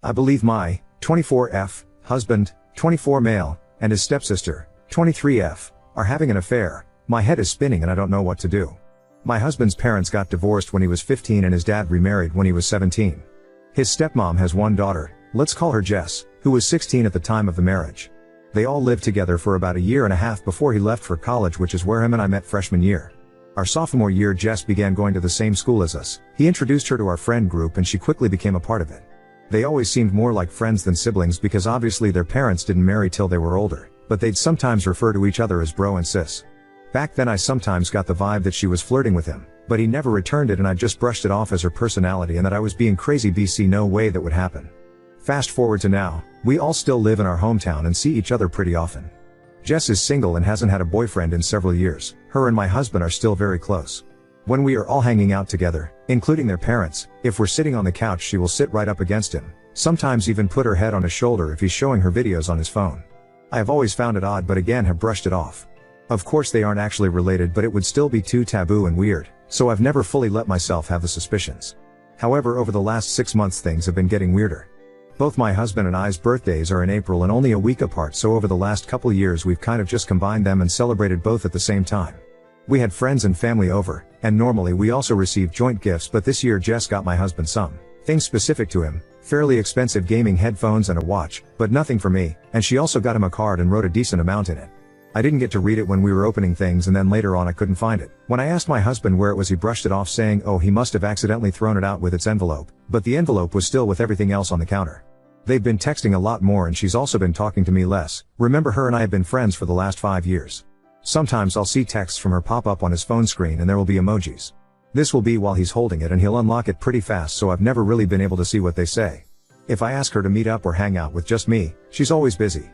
I believe my 24F husband, 24 male, and his stepsister, 23F, are having an affair. My head is spinning and I don't know what to do. My husband's parents got divorced when he was 15 and his dad remarried when he was 17. His stepmom has one daughter, let's call her Jess, who was 16 at the time of the marriage. They all lived together for about a year and a half before he left for college, which is where him and I met freshman year. Our sophomore year, Jess began going to the same school as us. He introduced her to our friend group and she quickly became a part of it. They always seemed more like friends than siblings because obviously their parents didn't marry till they were older, but they'd sometimes refer to each other as bro and sis. Back then I sometimes got the vibe that she was flirting with him, but he never returned it and I just brushed it off as her personality and that I was being crazy. BC, no way that would happen. Fast forward to now, we all still live in our hometown and see each other pretty often. Jess is single and hasn't had a boyfriend in several years. Her and my husband are still very close. When we are all hanging out together, including their parents, if we're sitting on the couch she will sit right up against him, sometimes even put her head on his shoulder if he's showing her videos on his phone. I have always found it odd but again have brushed it off. Of course they aren't actually related but it would still be too taboo and weird, so I've never fully let myself have the suspicions. However, over the last 6 months things have been getting weirder. Both my husband and I's birthdays are in April and only a week apart, so over the last couple years we've kind of just combined them and celebrated both at the same time. We had friends and family over, and normally we also receive joint gifts, but this year Jess got my husband some things specific to him, fairly expensive gaming headphones and a watch, but nothing for me, and she also got him a card and wrote a decent amount in it. I didn't get to read it when we were opening things and then later on I couldn't find it. When I asked my husband where it was he brushed it off saying oh he must have accidentally thrown it out with its envelope, but the envelope was still with everything else on the counter. They've been texting a lot more and she's also been talking to me less. Remember, her and I have been friends for the last 5 years. Sometimes I'll see texts from her pop up on his phone screen and there will be emojis. This will be while he's holding it and he'll unlock it pretty fast, so I've never really been able to see what they say. If I ask her to meet up or hang out with just me, she's always busy.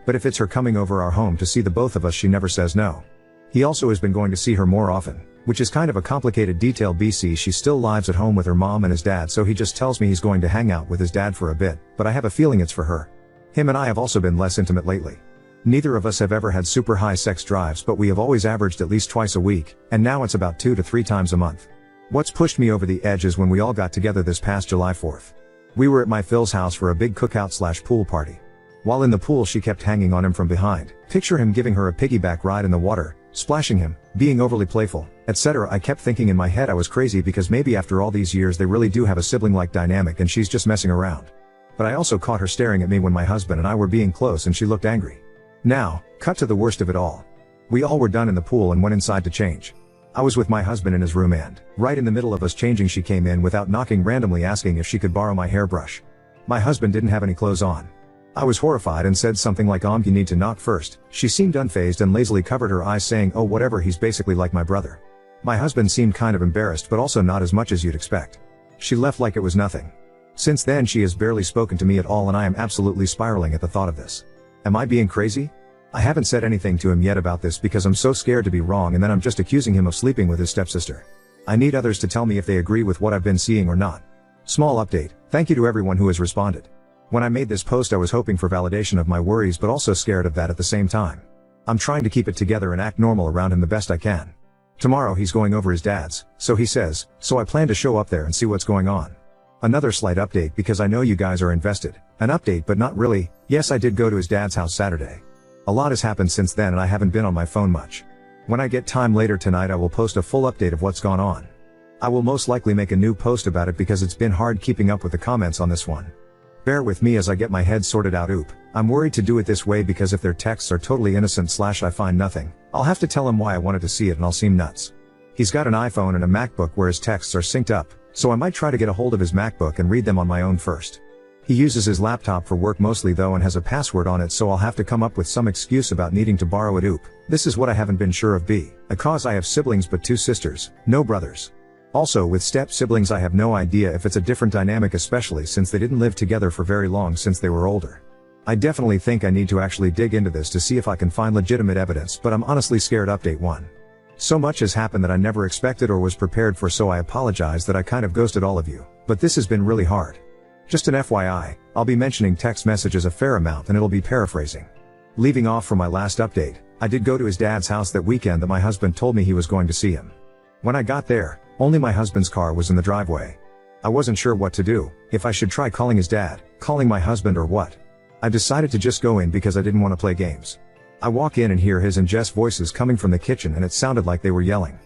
But if it's her coming over our home to see the both of us, she never says no. He also has been going to see her more often, which is kind of a complicated detail. BC, she still lives at home with her mom and his dad, so he just tells me he's going to hang out with his dad for a bit, but I have a feeling it's for her. Him and I have also been less intimate lately. Neither of us have ever had super high sex drives, but we have always averaged at least twice a week, and now it's about 2 to 3 times a month. What's pushed me over the edge is when we all got together this past July 4th. We were at my Phil's house for a big cookout/pool party. While in the pool she kept hanging on him from behind. Picture him giving her a piggyback ride in the water, splashing him, being overly playful, etc. I kept thinking in my head I was crazy because maybe after all these years they really do have a sibling-like dynamic and she's just messing around. But I also caught her staring at me when my husband and I were being close and she looked angry. Now, cut to the worst of it all. We all were done in the pool and went inside to change. I was with my husband in his room and, right in the middle of us changing, she came in without knocking, randomly asking if she could borrow my hairbrush. My husband didn't have any clothes on. I was horrified and said something like you need to knock first. She seemed unfazed and lazily covered her eyes saying oh whatever, he's basically like my brother. My husband seemed kind of embarrassed but also not as much as you'd expect. She left like it was nothing. Since then she has barely spoken to me at all and I am absolutely spiraling at the thought of this. Am I being crazy? I haven't said anything to him yet about this because I'm so scared to be wrong and then I'm just accusing him of sleeping with his stepsister. I need others to tell me if they agree with what I've been seeing or not. Small update, thank you to everyone who has responded. When I made this post I was hoping for validation of my worries but also scared of that at the same time. I'm trying to keep it together and act normal around him the best I can. Tomorrow he's going over his dad's, so he says, so I plan to show up there and see what's going on. Another slight update because I know you guys are invested. An update but not really. Yes, I did go to his dad's house Saturday. A lot has happened since then and I haven't been on my phone much. When I get time later tonight I will post a full update of what's gone on. I will most likely make a new post about it because it's been hard keeping up with the comments on this one. Bear with me as I get my head sorted out. I'm worried to do it this way because if their texts are totally innocent / I find nothing, I'll have to tell him why I wanted to see it and I'll seem nuts. He's got an iPhone and a MacBook where his texts are synced up, so I might try to get a hold of his MacBook and read them on my own first. He uses his laptop for work mostly though and has a password on it, so I'll have to come up with some excuse about needing to borrow it. This is what I haven't been sure of. Because I have siblings but 2 sisters, no brothers. Also with step siblings I have no idea if it's a different dynamic, especially since they didn't live together for very long since they were older. I definitely think I need to actually dig into this to see if I can find legitimate evidence, but I'm honestly scared. Update 1. So much has happened that I never expected or was prepared for, so I apologize that I kind of ghosted all of you, but this has been really hard. Just an FYI, I'll be mentioning text messages a fair amount and it'll be paraphrasing. Leaving off from my last update, I did go to his dad's house that weekend that my husband told me he was going to see him. When I got there, only my husband's car was in the driveway. I wasn't sure what to do, if I should try calling his dad, calling my husband or what. I decided to just go in because I didn't want to play games. I walk in and hear his and Jess' voices coming from the kitchen and it sounded like they were yelling.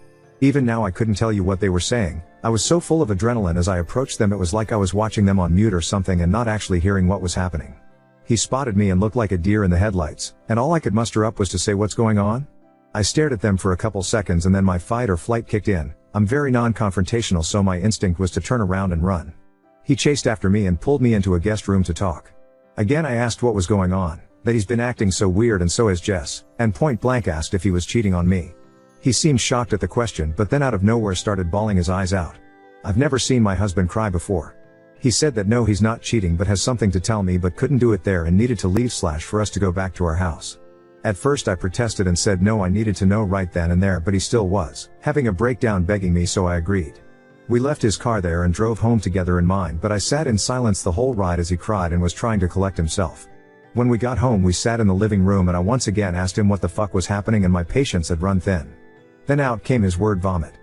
Even now I couldn't tell you what they were saying. I was so full of adrenaline as I approached them, it was like I was watching them on mute or something and not actually hearing what was happening. He spotted me and looked like a deer in the headlights, and all I could muster up was to say, "What's going on?" I stared at them for a couple seconds and then my fight or flight kicked in. I'm very non-confrontational, so my instinct was to turn around and run. He chased after me and pulled me into a guest room to talk. Again I asked what was going on, that he's been acting so weird and so has Jess, and point blank asked if he was cheating on me. He seemed shocked at the question but then out of nowhere started bawling his eyes out. I've never seen my husband cry before. He said that no, he's not cheating but has something to tell me but couldn't do it there and needed to leave / for us to go back to our house. At first I protested and said no, I needed to know right then and there, but he still was having a breakdown begging me, so I agreed. We left his car there and drove home together in mine, but I sat in silence the whole ride as he cried and was trying to collect himself. When we got home we sat in the living room and I once again asked him what the fuck was happening and my patience had run thin. Then out came his word vomit.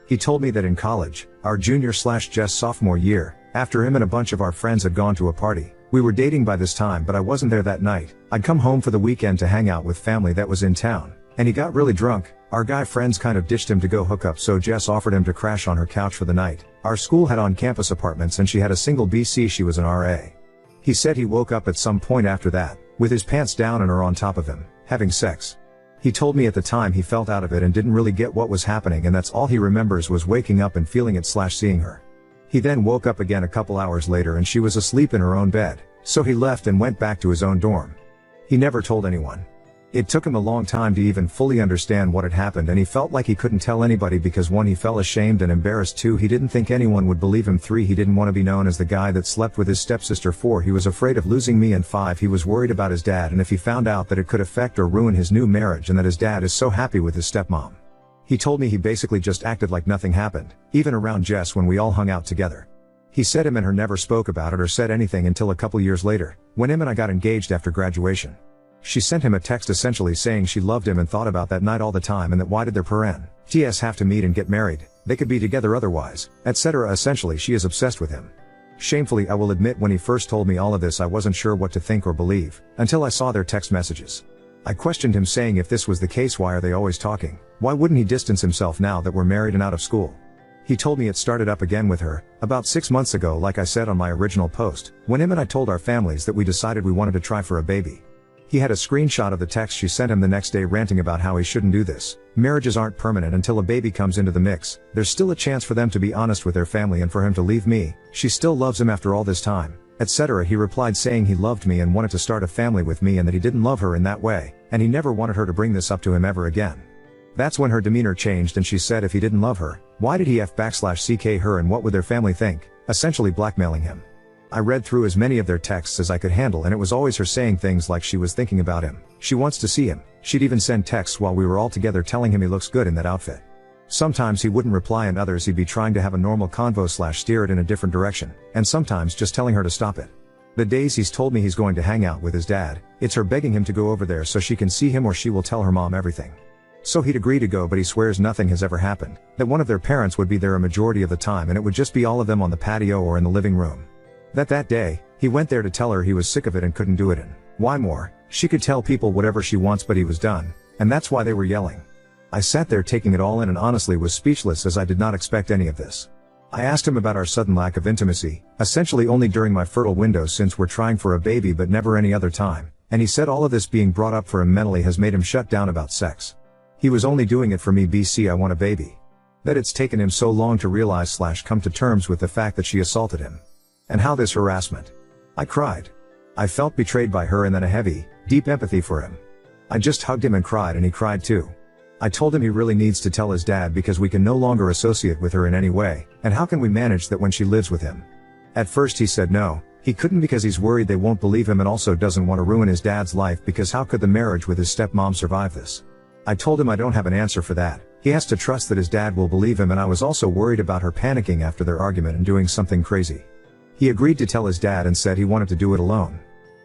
He told me that in college, our junior / Jess sophomore year, after him and a bunch of our friends had gone to a party, we were dating by this time but I wasn't there that night. I'd come home for the weekend to hang out with family that was in town, and he got really drunk. Our guy friends kind of ditched him to go hook up, so Jess offered him to crash on her couch for the night. Our school had on-campus apartments and she had a single BC, she was an RA. He said he woke up at some point after that, with his pants down and her on top of him, having sex. He told me at the time he felt out of it and didn't really get what was happening, and that's all he remembers was waking up and feeling it / seeing her. He then woke up again a couple hours later and she was asleep in her own bed, so he left and went back to his own dorm. He never told anyone. It took him a long time to even fully understand what had happened, and he felt like he couldn't tell anybody because 1, he felt ashamed and embarrassed, 2, he didn't think anyone would believe him, 3, he didn't want to be known as the guy that slept with his stepsister, 4, he was afraid of losing me, and 5, he was worried about his dad and if he found out that it could affect or ruin his new marriage and that his dad is so happy with his stepmom. He told me he basically just acted like nothing happened, even around Jess when we all hung out together. He said him and her never spoke about it or said anything until a couple years later, when him and I got engaged after graduation. She sent him a text essentially saying she loved him and thought about that night all the time and that why did their parents have to meet and get married, they could be together otherwise, etc. Essentially she is obsessed with him. Shamefully I will admit when he first told me all of this I wasn't sure what to think or believe, until I saw their text messages. I questioned him saying if this was the case why are they always talking, why wouldn't he distance himself now that we're married and out of school? He told me it started up again with her, about 6 months ago like I said on my original post, when him and I told our families that we decided we wanted to try for a baby. He had a screenshot of the text she sent him the next day ranting about how he shouldn't do this. Marriages aren't permanent until a baby comes into the mix, there's still a chance for them to be honest with their family and for him to leave me, she still loves him after all this time, etc. He replied saying he loved me and wanted to start a family with me and that he didn't love her in that way, and he never wanted her to bring this up to him ever again. That's when her demeanor changed and she said if he didn't love her, why did he f/ck her and what would their family think, essentially blackmailing him. I read through as many of their texts as I could handle and it was always her saying things like she was thinking about him, she wants to see him, she'd even send texts while we were all together telling him he looks good in that outfit. Sometimes he wouldn't reply and others he'd be trying to have a normal convo / steer it in a different direction, and sometimes just telling her to stop it. The days he's told me he's going to hang out with his dad, it's her begging him to go over there so she can see him or she will tell her mom everything. So he'd agree to go but he swears nothing has ever happened, that one of their parents would be there a majority of the time and it would just be all of them on the patio or in the living room. That day, he went there to tell her he was sick of it and couldn't do it and, why more, she could tell people whatever she wants but he was done, and that's why they were yelling. I sat there taking it all in and honestly was speechless as I did not expect any of this. I asked him about our sudden lack of intimacy, essentially only during my fertile window since we're trying for a baby but never any other time, and he said all of this being brought up for him mentally has made him shut down about sex. He was only doing it for me BC I want a baby. That it's taken him so long to realize / come to terms with the fact that she assaulted him. And how this harassment. I cried. I felt betrayed by her and then a heavy, deep empathy for him. I just hugged him and cried and he cried too. I told him he really needs to tell his dad because we can no longer associate with her in any way, and how can we manage that when she lives with him? At first he said no, he couldn't because he's worried they won't believe him and also doesn't want to ruin his dad's life because how could the marriage with his stepmom survive this? I told him I don't have an answer for that, he has to trust that his dad will believe him and I was also worried about her panicking after their argument and doing something crazy. He agreed to tell his dad and said he wanted to do it alone.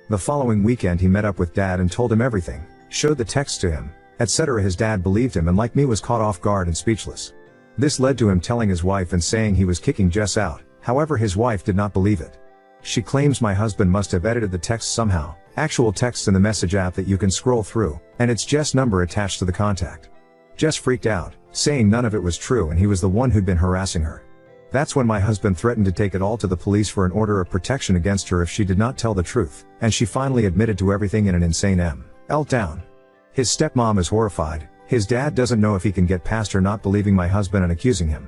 The following weekend he met up with dad and told him everything, showed the text to him, etc. His dad believed him and like me was caught off guard and speechless. This led to him telling his wife and saying he was kicking Jess out, However, his wife did not believe it. She claims my husband must have edited the text somehow, actual texts in the message app that you can scroll through, and it's Jess' number attached to the contact. Jess freaked out, saying none of it was true and he was the one who'd been harassing her. That's when my husband threatened to take it all to the police for an order of protection against her if she did not tell the truth, and she finally admitted to everything in an insane meltdown. His stepmom is horrified. His dad doesn't know if he can get past her not believing my husband and accusing him.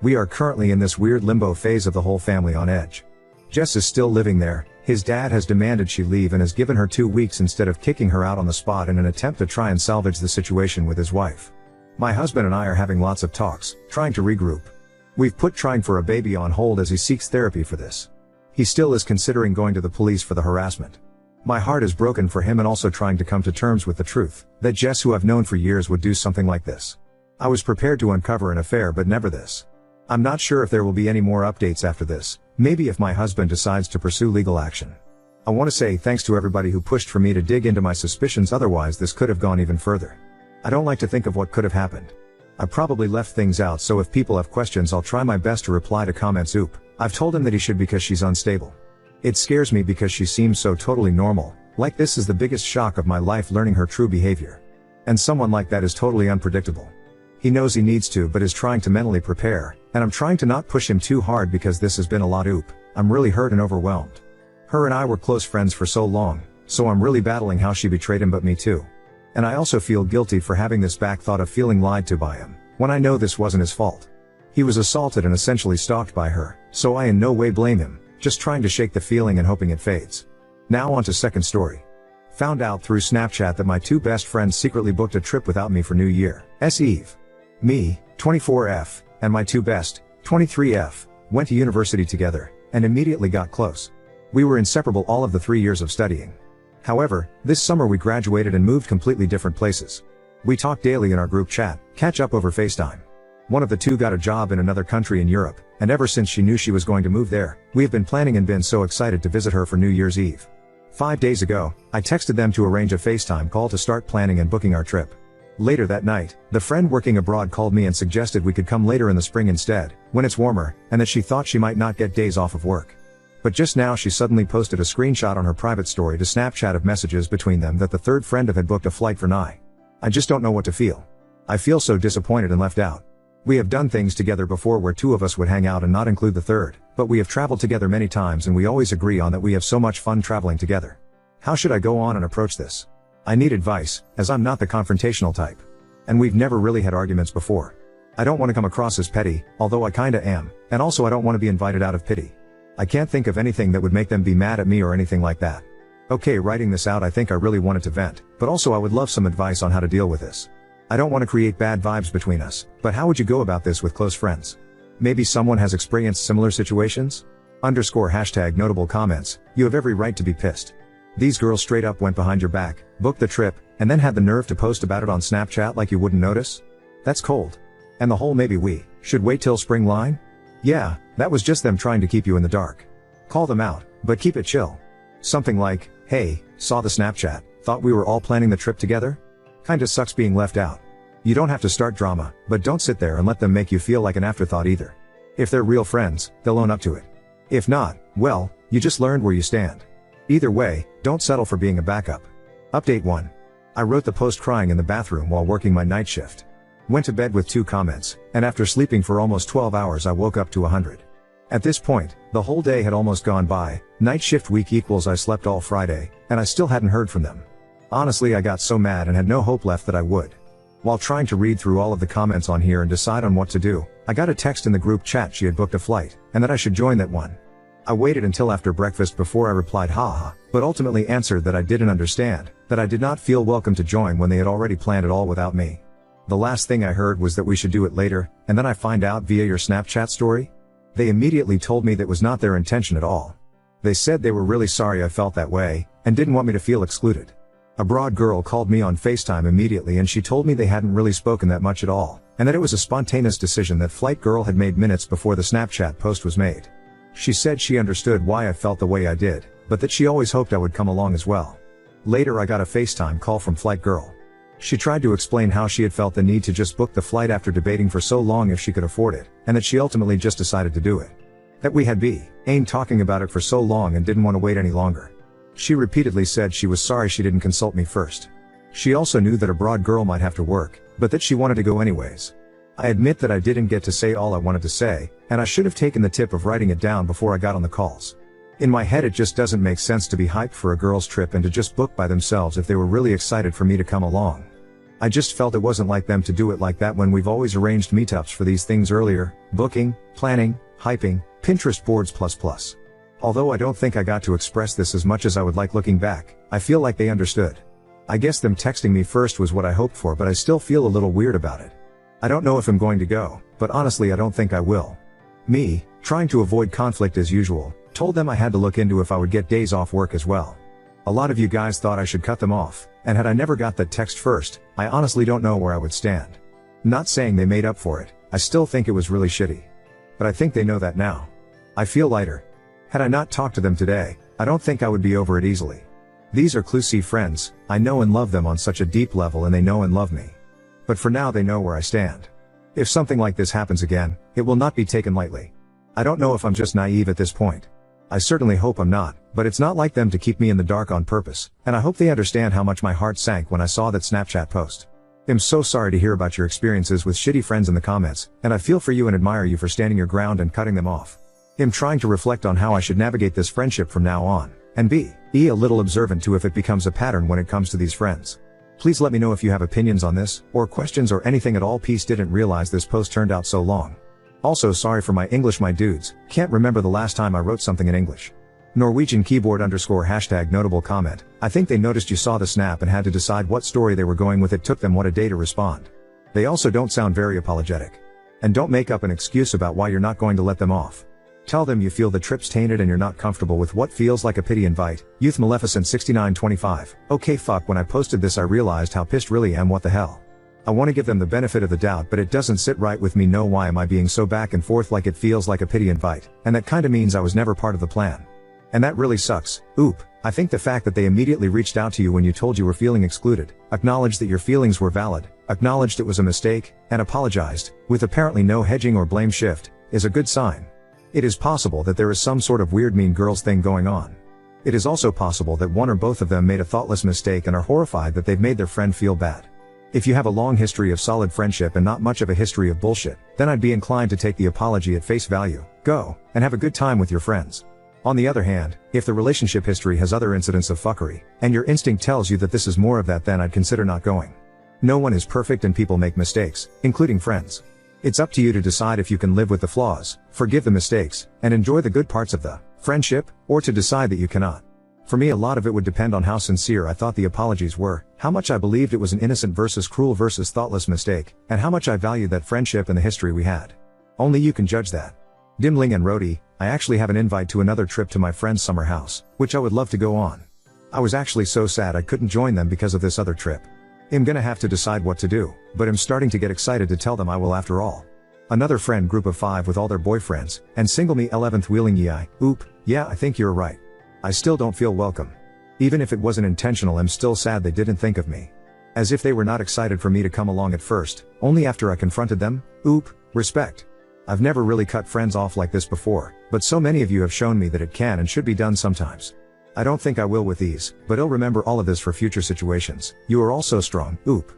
We are currently in this weird limbo phase of the whole family on edge. Jess is still living there. His dad has demanded she leave and has given her 2 weeks instead of kicking her out on the spot in an attempt to try and salvage the situation with his wife. My husband and I are having lots of talks, trying to regroup. We've put trying for a baby on hold as he seeks therapy for this. He still is considering going to the police for the harassment. My heart is broken for him and also trying to come to terms with the truth, that Jess, who I've known for years, would do something like this. I was prepared to uncover an affair but never this. I'm not sure if there will be any more updates after this, maybe if my husband decides to pursue legal action. I want to say thanks to everybody who pushed for me to dig into my suspicions, otherwise this could have gone even further. I don't like to think of what could have happened. I probably left things out, so if people have questions I'll try my best to reply to comments. I've told him that he should because she's unstable. It scares me because she seems so totally normal, like this is the biggest shock of my life, learning her true behavior. And someone like that is totally unpredictable. He knows he needs to but is trying to mentally prepare, and I'm trying to not push him too hard because this has been a lot. I'm really hurt and overwhelmed. Her and I were close friends for so long, so I'm really battling how she betrayed him, but me too. And I also feel guilty for having this back thought of feeling lied to by him, when I know this wasn't his fault. He was assaulted and essentially stalked by her, so I in no way blame him, just trying to shake the feeling and hoping it fades. Now on to second story. Found out through Snapchat that my 2 best friends secretly booked a trip without me for New Year's Eve. Me, 24F, and my 2 best, 23F, went to university together, and immediately got close. We were inseparable all of the 3 years of studying. However, this summer we graduated and moved completely different places. We talk daily in our group chat, catch up over FaceTime. One of the 2 got a job in another country in Europe, and ever since she knew she was going to move there, we have been planning and been so excited to visit her for New Year's Eve. 5 days ago, I texted them to arrange a FaceTime call to start planning and booking our trip. Later that night, the friend working abroad called me and suggested we could come later in the spring instead, when it's warmer, and that she thought she might not get days off of work. But just now she suddenly posted a screenshot on her private story to Snapchat of messages between them that the third friend had booked a flight for Nye. I just don't know what to feel. I feel so disappointed and left out. We have done things together before where 2 of us would hang out and not include the third, but we have traveled together many times and we always agree on that we have so much fun traveling together. How should I go on and approach this? I need advice, as I'm not the confrontational type. And we've never really had arguments before. I don't want to come across as petty, although I kinda am, and also I don't want to be invited out of pity. I can't think of anything that would make them be mad at me or anything like that. Okay, writing this out, I think I really wanted to vent, but also I would love some advice on how to deal with this. I don't want to create bad vibes between us, but how would you go about this with close friends? Maybe someone has experienced similar situations? _# notable comments, you have every right to be pissed. These girls straight up went behind your back, booked the trip, and then had the nerve to post about it on Snapchat like you wouldn't notice? That's cold. And the whole maybe we should wait till spring line? Yeah, that was just them trying to keep you in the dark. Call them out, but keep it chill. Something like, hey, saw the Snapchat, thought we were all planning the trip together? Kinda sucks being left out. You don't have to start drama, but don't sit there and let them make you feel like an afterthought either. If they're real friends, they'll own up to it. If not, well, you just learned where you stand. Either way, don't settle for being a backup. Update 1. I wrote the post crying in the bathroom while working my night shift. Went to bed with 2 comments, and after sleeping for almost 12 hours I woke up to 100. At this point, the whole day had almost gone by, night shift week equals I slept all Friday, and I still hadn't heard from them. Honestly, I got so mad and had no hope left that I would. While trying to read through all of the comments on here and decide on what to do, I got a text in the group chat she had booked a flight, and that I should join that one. I waited until after breakfast before I replied haha, but ultimately answered that I didn't understand, that I did not feel welcome to join when they had already planned it all without me. The last thing I heard was that we should do it later, and then I find out via your Snapchat story? They immediately told me that was not their intention at all. They said they were really sorry I felt that way, and didn't want me to feel excluded. A broad girl called me on FaceTime immediately and she told me they hadn't really spoken that much at all, and that it was a spontaneous decision that Flight Girl had made minutes before the Snapchat post was made. She said she understood why I felt the way I did, but that she always hoped I would come along as well. Later I got a FaceTime call from Flight Girl. She tried to explain how she had felt the need to just book the flight after debating for so long if she could afford it, and that she ultimately just decided to do it. That we had been talking about it for so long and didn't want to wait any longer. She repeatedly said she was sorry she didn't consult me first. She also knew that a broad girl might have to work, but that she wanted to go anyways. I admit that I didn't get to say all I wanted to say, and I should have taken the tip of writing it down before I got on the calls. In my head it just doesn't make sense to be hyped for a girl's trip and to just book by themselves if they were really excited for me to come along. I just felt it wasn't like them to do it like that when we've always arranged meetups for these things earlier, booking, planning, hyping, Pinterest boards plus. Although I don't think I got to express this as much as I would like looking back, I feel like they understood. I guess them texting me first was what I hoped for, but I still feel a little weird about it. I don't know if I'm going to go, but honestly I don't think I will. Me, trying to avoid conflict as usual, told them I had to look into if I would get days off work as well. A lot of you guys thought I should cut them off, and had I never got that text first, I honestly don't know where I would stand. Not saying they made up for it, I still think it was really shitty. But I think they know that now. I feel lighter. Had I not talked to them today, I don't think I would be over it easily. These are Clue C friends, I know and love them on such a deep level and they know and love me. But for now they know where I stand. If something like this happens again, it will not be taken lightly. I don't know if I'm just naive at this point. I certainly hope I'm not, but it's not like them to keep me in the dark on purpose, and I hope they understand how much my heart sank when I saw that Snapchat post. I'm so sorry to hear about your experiences with shitty friends in the comments, and I feel for you and admire you for standing your ground and cutting them off. I'm trying to reflect on how I should navigate this friendship from now on, and be a little observant to if it becomes a pattern when it comes to these friends. Please let me know if you have opinions on this, or questions or anything at all. Peace. Didn't realize this post turned out so long. Also sorry for my English my dudes, can't remember the last time I wrote something in English. Norwegian keyboard _ notable comment, I think they noticed you saw the snap and had to decide what story they were going with. It took them what a day to respond. They also don't sound very apologetic. And don't make up an excuse about why you're not going to let them off. Tell them you feel the trip's tainted and you're not comfortable with what feels like a pity invite. Youth Maleficent 6925. Okay fuck, when I posted this I realized how pissed really am. What the hell. I want to give them the benefit of the doubt, but it doesn't sit right with me. No, why am I being so back and forth? Like it feels like a pity invite, and that kinda means I was never part of the plan. And that really sucks. Oop. I think the fact that they immediately reached out to you when you told you were feeling excluded, acknowledged that your feelings were valid, acknowledged it was a mistake, and apologized, with apparently no hedging or blame shift, is a good sign. It is possible that there is some sort of weird mean girls thing going on. It is also possible that one or both of them made a thoughtless mistake and are horrified that they've made their friend feel bad. If you have a long history of solid friendship and not much of a history of bullshit, then I'd be inclined to take the apology at face value, go, and have a good time with your friends. On the other hand, if the relationship history has other incidents of fuckery, and your instinct tells you that this is more of that, then I'd consider not going. No one is perfect and people make mistakes, including friends. It's up to you to decide if you can live with the flaws, forgive the mistakes, and enjoy the good parts of the friendship, or to decide that you cannot. For me, a lot of it would depend on how sincere I thought the apologies were, how much I believed it was an innocent versus cruel versus thoughtless mistake, and how much I valued that friendship and the history we had. Only you can judge that. Dimling and Rhodey, I actually have an invite to another trip to my friend's summer house, which I would love to go on. I was actually so sad I couldn't join them because of this other trip. I'm gonna have to decide what to do, but I'm starting to get excited to tell them I will after all. Another friend group of 5 with all their boyfriends, and single me 11th wheeling yei. Oop, yeah, I think you're right. I still don't feel welcome. Even if it wasn't intentional, I'm still sad they didn't think of me. As if they were not excited for me to come along at first, only after I confronted them. Oop, respect. I've never really cut friends off like this before, but so many of you have shown me that it can and should be done sometimes. I don't think I will with these, but I'll remember all of this for future situations. You are all so strong. Oop.